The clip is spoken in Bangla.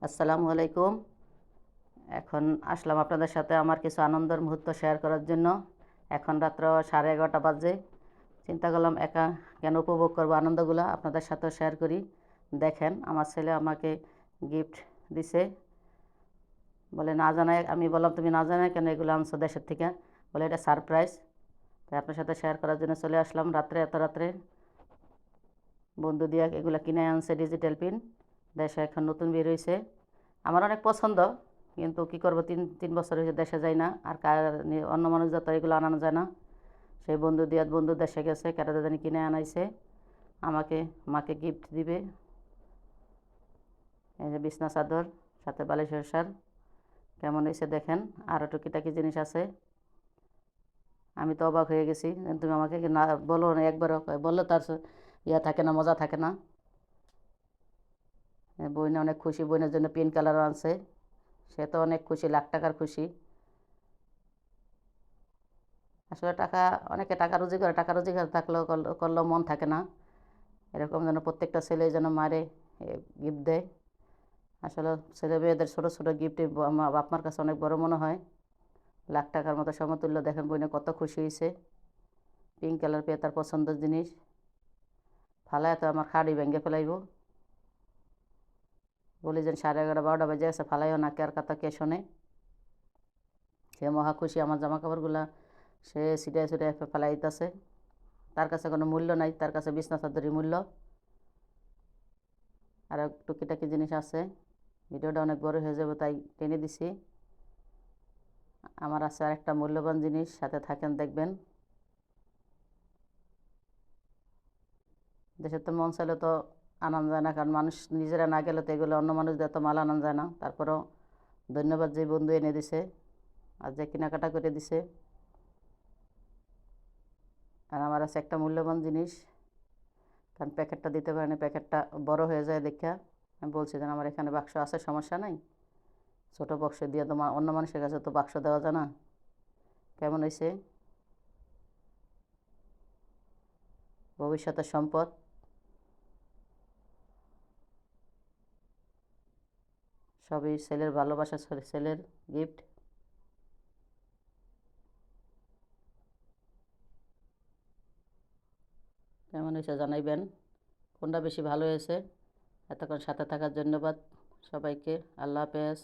আসসালামু আলাইকুম। এখন আসলাম আপনাদের সাথে আমার কিছু আনন্দের মুহূর্ত শেয়ার করার জন্য। এখন রাত্র 11:30 বাজে। চিন্তা করলাম একা কেন উপভোগ করবো আনন্দগুলো, আপনাদের সাথেও শেয়ার করি। দেখেন আমার ছেলে আমাকে গিফট দিছে। বলে না জানায়, আমি বললাম তুমি না জানায় কেন এগুলো আনছো দেশের থেকে? বলে এটা সারপ্রাইজ। তাই আপনার সাথে শেয়ার করার জন্য চলে আসলাম রাত্রে, এত রাত্রে। বন্ধু দিয়ে এগুলো কিনে আনছে, ডিজিটাল প্রিন্ট। দেশে এখন নতুন বের হয়েছে। আমার অনেক পছন্দ, কিন্তু কী করবো, তিন তিন বছর হয়েছে দেশে যাই না। আর অন্য মানুষ যত এগুলো আনানো যায় না। সেই বন্ধু দিয়ে বন্ধু দেশে গেছে, কেটাতে জানি কিনে আনাইছে আমাকে, মাকে গিফট দিবে। এই যে বিছনা চাদর, সাথে বালিশের সার। কেমন হয়েছে দেখেন। আরও টুকিটাকি জিনিস আছে। আমি তো অবাক হয়ে গেছি, তুমি আমাকে না বলো না একবারও, বললো তার ইয়া থাকে না, মজা থাকে না। বোনে অনেক খুশি, বোনের জন্য পিঙ্ক কালারও আনছে। সে তো অনেক খুশি, লাখ টাকার খুশি। আসলে টাকা, অনেকে টাকা রুজি করে, টাকা রোজগার থাকলেও করলেও মন থাকে না। এরকম যেন প্রত্যেকটা ছেলে যেন মারে গিফট দেয়। আসলে ছেলে মেয়েদের ছোটো ছোটো গিফটে বাপ মার কাছে অনেক বড় মনে হয়। লাখ টাকার মতো সমতুল্য। দেখেন বোনে কত খুশি হয়েছে। পিঙ্ক কালার পেয়ে তার পছন্দের জিনিস। ফালায় তো আমার খাড়ি ভেঙে ফেলাইব। বলি যেন 11:30-12টা বেজে গেছে, ফালাইও না, কেয়ার কথা কে শোনে। সে মহা খুশি। আমার জামা কাপড়গুলা সে ছিটায় ছিটায় ফেলাই দিতেছে। তার কাছে কোনো মূল্য নাই, তার কাছে বিছনা চাদরই মূল্য। আর টুকিটাকি জিনিস আছে। ভিডিওটা অনেক বড় হয়ে যাবে তাই টেনে দিছি। আমার আছে আরেকটা মূল্যবান জিনিস, সাথে থাকেন দেখবেন। দেশে তো মন চাইলে তো আনানো যায় না, কারণ মানুষ নিজেরা না গেলে তো এগুলো অন্য মানুষদের তো মাল আনানো যায় না। তারপরেও ধন্যবাদ যে বন্ধু এনে দিছে আর যে কেনাকাটা করে দিছে। আর আমার আছে একটা মূল্যবান জিনিস, কারণ প্যাকেটটা দিতে পারে না, প্যাকেটটা বড় হয়ে যায় দেখা। আমি বলছি যেন আমার এখানে বাক্স আছে, সমস্যা নাই, ছোটো বক্স দিয়ে তো অন্য মানুষের কাছে তো বাক্স দেওয়া যায় না। কেমন হয়েছে? ভবিষ্যতের সম্পদ। সবই ছেলের ভালোবাসা, ছেলের গিফট। কেমন হয়েছে জানাইবেন, কোনটা বেশি ভালো হয়েছে। এতক্ষণ সাথে থাকার ধন্যবাদ সবাইকে। আল্লাহ হাফেজ।